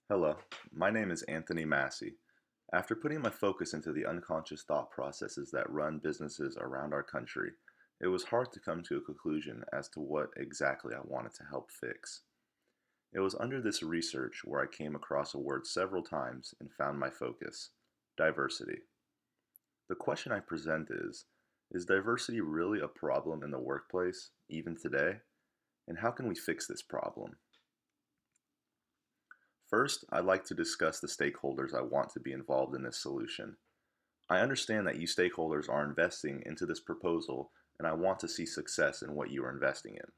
Hello, my name is Anthony Massey. After putting my focus into the unconscious thought processes that run businesses around our country, it was hard to come to a conclusion as to what exactly I wanted to help fix. It was under this research where I came across a word several times and found my focus: diversity. The question I present is diversity really a problem in the workplace, even today? And how can we fix this problem? First, I'd like to discuss the stakeholders I want to be involved in this solution. I understand that you stakeholders are investing into this proposal, and I want to see success in what you are investing in.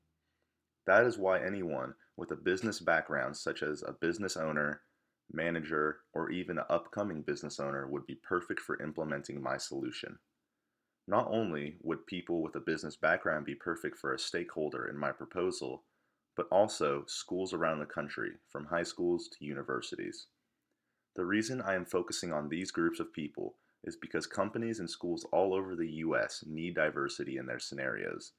That is why anyone with a business background, such as a business owner, manager, or even an upcoming business owner, would be perfect for implementing my solution. Not only would people with a business background be perfect for a stakeholder in my proposal, but also schools around the country, from high schools to universities. The reason I am focusing on these groups of people is because companies and schools all over the US need diversity in their scenarios.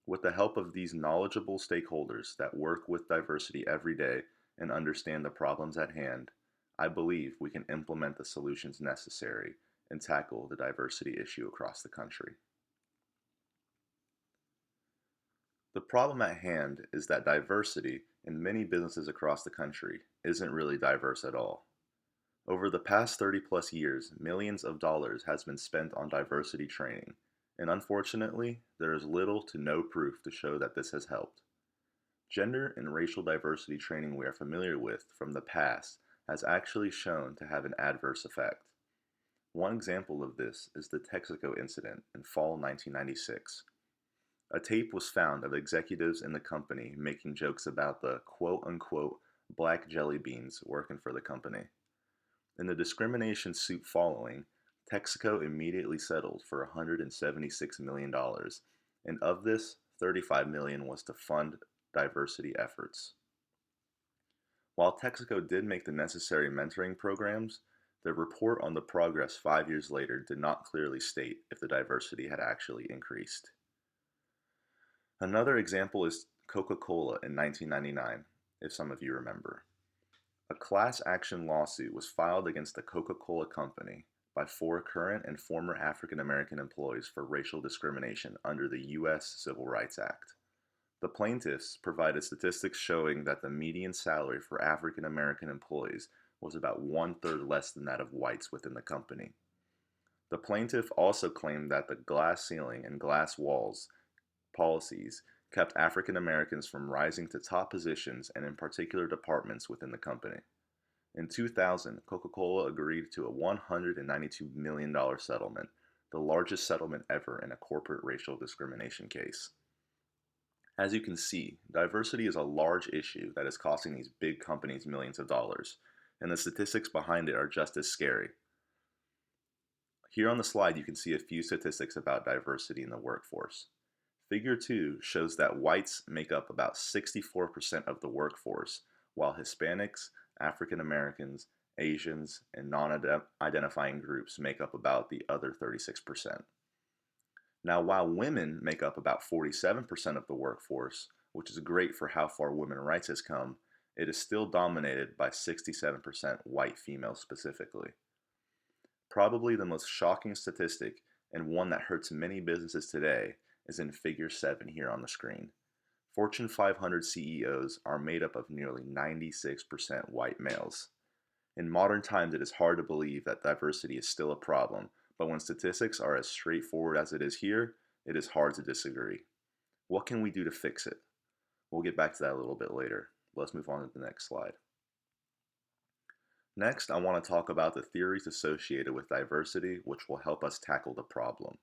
With the help of these knowledgeable stakeholders that work with diversity every day and understand the problems at hand, I believe we can implement the solutions necessary and tackle the diversity issue across the country. The problem at hand is that diversity in many businesses across the country isn't really diverse at all. Over the past 30 plus years, millions of dollars has been spent on diversity training, and unfortunately, there is little to no proof to show that this has helped. Gender and racial diversity training we are familiar with from the past has actually shown to have an adverse effect. One example of this is the Texaco incident in fall 1996. A tape was found of executives in the company making jokes about the quote unquote black jelly beans working for the company. In the discrimination suit following, Texaco immediately settled for $176 million, and of this, $35 million was to fund diversity efforts. While Texaco did make the necessary mentoring programs, the report on the progress 5 years later did not clearly state if the diversity had actually increased. Another example is Coca-Cola in 1999, if some of you remember. A class action lawsuit was filed against the Coca-Cola Company by four current and former African American employees for racial discrimination under the U.S. Civil Rights Act. The plaintiffs provided statistics showing that the median salary for African American employees was about one-third less than that of whites within the company. The plaintiff also claimed that the glass ceiling and glass walls policies kept African Americans from rising to top positions and in particular departments within the company. In 2000, Coca-Cola agreed to a $192 million settlement, the largest settlement ever in a corporate racial discrimination case. As you can see, diversity is a large issue that is costing these big companies millions of dollars, and the statistics behind it are just as scary. Here on the slide, you can see a few statistics about diversity in the workforce. Figure 2 shows that whites make up about 64% of the workforce, while Hispanics, African Americans, Asians, and non-identifying groups make up about the other 36%. Now, while women make up about 47% of the workforce, which is great for how far women's rights has come, it is still dominated by 67% white females specifically. Probably the most shocking statistic, and one that hurts many businesses today, is in Figure 7 here on the screen. Fortune 500 CEOs are made up of nearly 96% white males. In modern times, it is hard to believe that diversity is still a problem, but when statistics are as straightforward as it is here, it is hard to disagree. What can we do to fix it? We'll get back to that a little bit later. Let's move on to the next slide. Next, I want to talk about the theories associated with diversity, which will help us tackle the problem.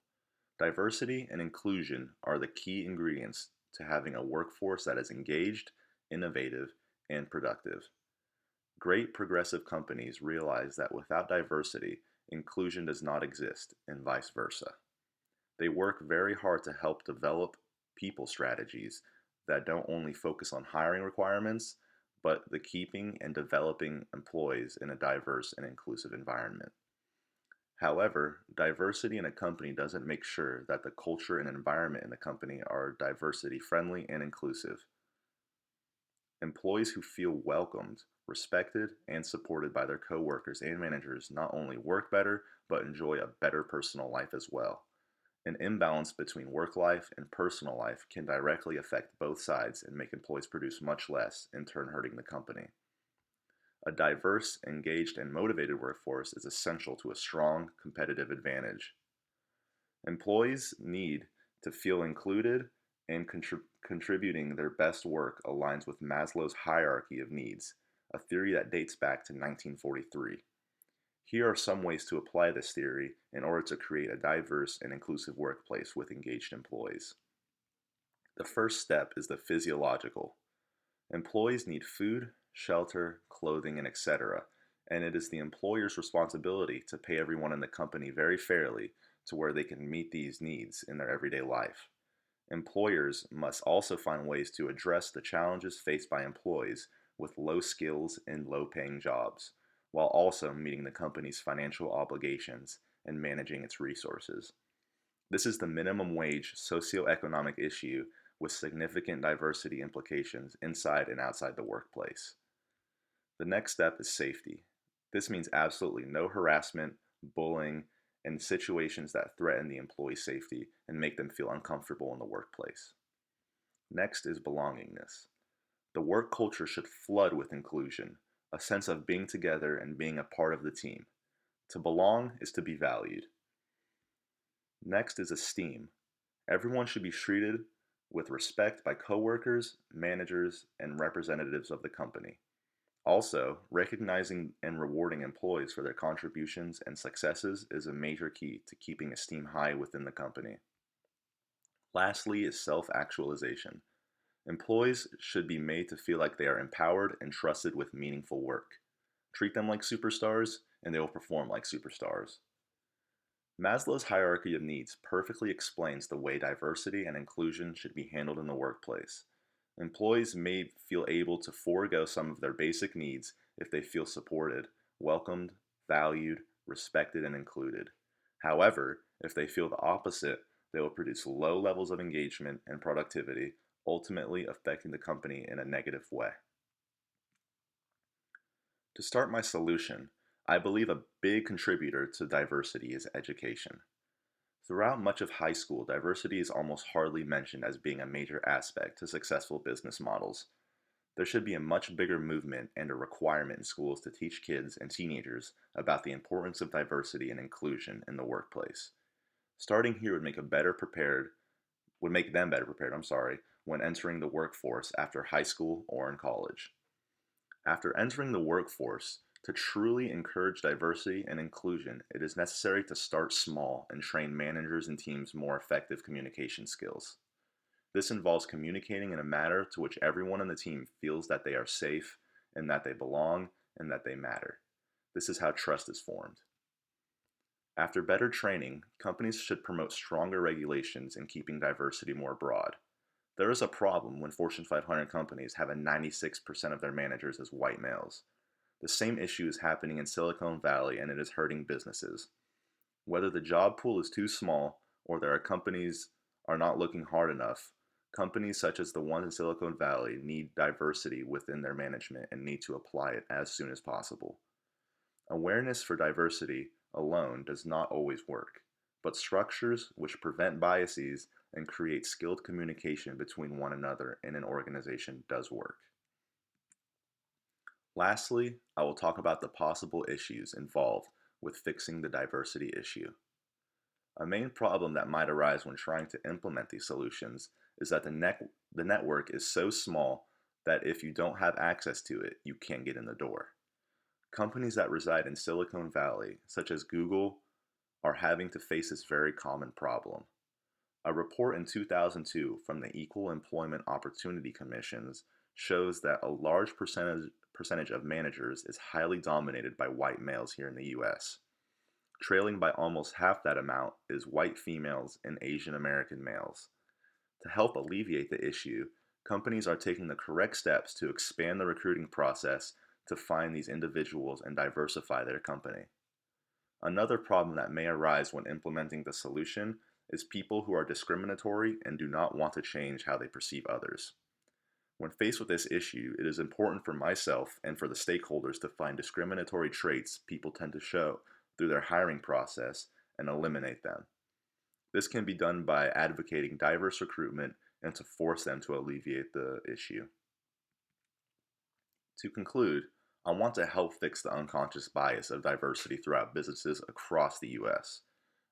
Diversity and inclusion are the key ingredients to having a workforce that is engaged, innovative, and productive. Great progressive companies realize that without diversity, inclusion does not exist, and vice versa. They work very hard to help develop people strategies that don't only focus on hiring requirements, but the keeping and developing employees in a diverse and inclusive environment. However, diversity in a company doesn't make sure that the culture and environment in the company are diversity friendly and inclusive. Employees who feel welcomed, respected, and supported by their coworkers and managers not only work better, but enjoy a better personal life as well. An imbalance between work life and personal life can directly affect both sides and make employees produce much less, in turn hurting the company. A diverse, engaged, and motivated workforce is essential to a strong competitive advantage. Employees need to feel included, and contributing their best work aligns with Maslow's hierarchy of needs, a theory that dates back to 1943. Here are some ways to apply this theory in order to create a diverse and inclusive workplace with engaged employees. The first step is the physiological. Employees need food, shelter, clothing, and etc., and it is the employer's responsibility to pay everyone in the company very fairly to where they can meet these needs in their everyday life. Employers must also find ways to address the challenges faced by employees with low skills and low paying jobs, while also meeting the company's financial obligations and managing its resources. This is the minimum wage socioeconomic issue with significant diversity implications inside and outside the workplace. The next step is safety. This means absolutely no harassment, bullying, and situations that threaten the employee's safety and make them feel uncomfortable in the workplace. Next is belongingness. The work culture should flood with inclusion, a sense of being together and being a part of the team. To belong is to be valued. Next is esteem. Everyone should be treated with respect by coworkers, managers, and representatives of the company. Also, recognizing and rewarding employees for their contributions and successes is a major key to keeping esteem high within the company. Lastly is self-actualization. Employees should be made to feel like they are empowered and trusted with meaningful work. Treat them like superstars, and they will perform like superstars. Maslow's hierarchy of needs perfectly explains the way diversity and inclusion should be handled in the workplace. Employees may feel able to forego some of their basic needs if they feel supported, welcomed, valued, respected, and included. However, if they feel the opposite, they will produce low levels of engagement and productivity, ultimately affecting the company in a negative way. To start my solution, I believe a big contributor to diversity is education. Throughout much of high school, diversity is almost hardly mentioned as being a major aspect to successful business models. There should be a much bigger movement and a requirement in schools to teach kids and teenagers about the importance of diversity and inclusion in the workplace. Starting here would make them better prepared, when entering the workforce after high school or in college. After entering the workforce, to truly encourage diversity and inclusion, it is necessary to start small and train managers and teams more effective communication skills. This involves communicating in a manner to which everyone on the team feels that they are safe and that they belong and that they matter. This is how trust is formed. After better training, companies should promote stronger regulations in keeping diversity more broad. There is a problem when Fortune 500 companies have a 96% of their managers as white males. The same issue is happening in Silicon Valley and it is hurting businesses. Whether the job pool is too small or there are companies are not looking hard enough, companies such as the ones in Silicon Valley need diversity within their management and need to apply it as soon as possible. Awareness for diversity alone does not always work, but structures which prevent biases and create skilled communication between one another in an organization does work. Lastly, I will talk about the possible issues involved with fixing the diversity issue. A main problem that might arise when trying to implement these solutions is that the network is so small that if you don't have access to it, you can't get in the door. Companies that reside in Silicon Valley, such as Google, are having to face this very common problem. A report in 2002 from the Equal Employment Opportunity Commissions shows that a large percentage of managers is highly dominated by white males here in the US. Trailing by almost half that amount is white females and Asian American males. To help alleviate the issue, companies are taking the correct steps to expand the recruiting process to find these individuals and diversify their company. Another problem that may arise when implementing the solution is people who are discriminatory and do not want to change how they perceive others. When faced with this issue, it is important for myself and for the stakeholders to find discriminatory traits people tend to show through their hiring process and eliminate them. This can be done by advocating diverse recruitment and to force them to alleviate the issue. To conclude, I want to help fix the unconscious bias of diversity throughout businesses across the US.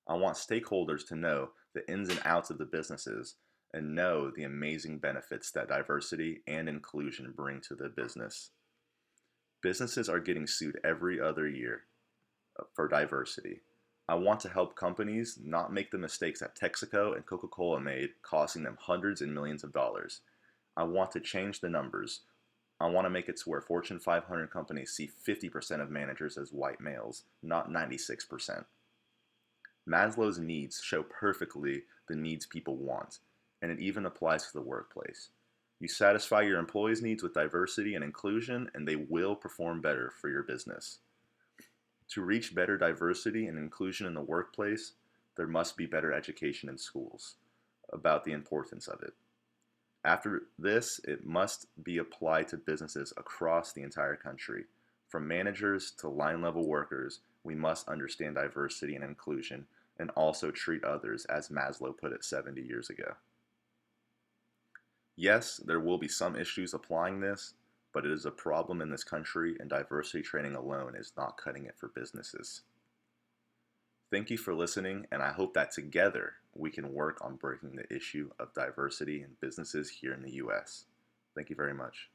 I want stakeholders to know the ins and outs of the businesses and know the amazing benefits that diversity and inclusion bring to the business. Businesses are getting sued every other year for diversity. I want to help companies not make the mistakes that Texaco and Coca-Cola made, costing them hundreds and millions of dollars. I want to change the numbers. I want to make it to where Fortune 500 companies see 50% of managers as white males, not 96%. Maslow's needs show perfectly the needs people want, and it even applies to the workplace. You satisfy your employees' needs with diversity and inclusion, and they will perform better for your business. To reach better diversity and inclusion in the workplace, there must be better education in schools about the importance of it. After this, it must be applied to businesses across the entire country. From managers to line level workers, we must understand diversity and inclusion and also treat others as Maslow put it 70 years ago. Yes, there will be some issues applying this, but it is a problem in this country, and diversity training alone is not cutting it for businesses. Thank you for listening, and I hope that together we can work on breaking the issue of diversity in businesses here in the US. Thank you very much.